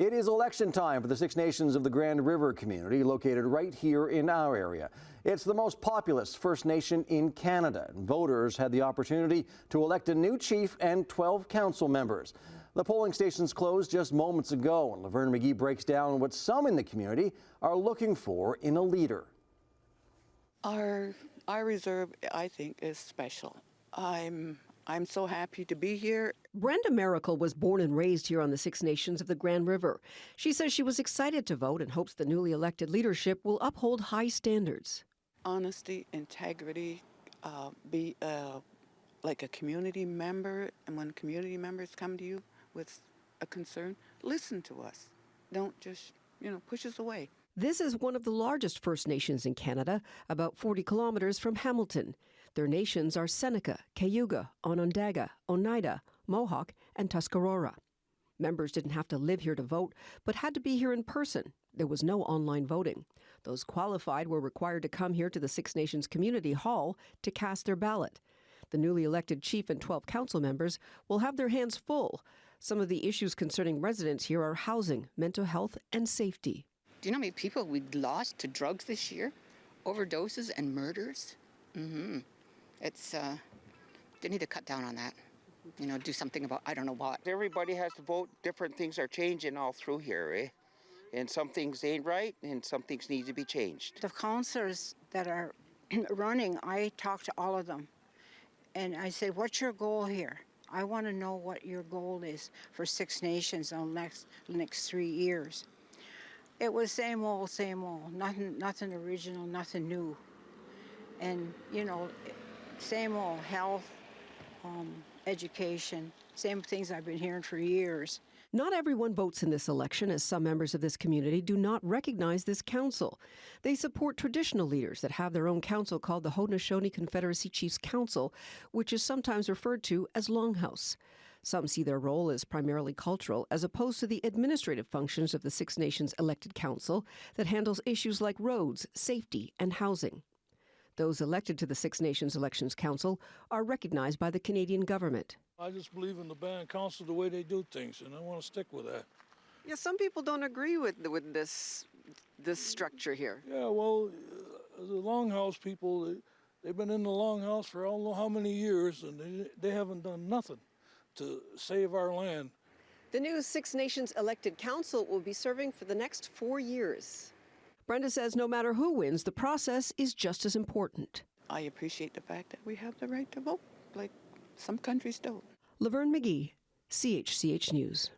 It is election time for the Six Nations of the Grand River community located right here in our area. It's the most populous First Nation in Canada. Voters had the opportunity to elect a new chief and 12 council members. The polling stations closed just moments ago, and Laverne McGee breaks down what some in the community are looking for in a leader. Our reserve, I think, is special. I'm so happy to be here. Brenda Miracle was born and raised here on the Six Nations of the Grand River. She says she was excited to vote and hopes the newly elected leadership will uphold high standards. Honesty, integrity, be like a community member, and when community members come to you with a concern, listen to us. Don't just, push us away. This is one of the largest First Nations in Canada, about 40 kilometers from Hamilton. Their nations are Seneca, Cayuga, Onondaga, Oneida, Mohawk, and Tuscarora. Members didn't have to live here to vote, but had to be here in person. There was no online voting. Those qualified were required to come here to the Six Nations Community Hall to cast their ballot. The newly elected chief and 12 council members will have their hands full. Some of the issues concerning residents here are housing, mental health, and safety. Do you know how many people we lost to drugs this year? Overdoses and murders? They need to cut down on that. Do something about, I don't know what. Everybody has to vote. Different things are changing all through here, eh? And some things ain't right, and some things need to be changed. The councillors that are running, I talk to all of them. And I say, what's your goal here? I want to know what your goal is for Six Nations in the next 3 years. It was same old, nothing original, nothing new. And, same old health, education, same things I've been hearing for years. Not everyone votes in this election, as some members of this community do not recognize this council. They support traditional leaders that have their own council called the Haudenosaunee Confederacy Chiefs Council, which is sometimes referred to as Longhouse. Some see their role as primarily cultural, as opposed to the administrative functions of the Six Nations elected council that handles issues like roads, safety, and housing. Those elected to the Six Nations Elections Council are recognized by the Canadian government. I just believe in the band council the way they do things, and I want to stick with that. Yeah, some people don't agree with this structure here. Yeah, well, the Longhouse people, they've been in the Longhouse for I don't know how many years, and they haven't done nothing to save our land. The new Six Nations elected council will be serving for the next 4 years. Brenda says no matter who wins, the process is just as important. I appreciate the fact that we have the right to vote, like some countries don't. Laverne McGee, CHCH News.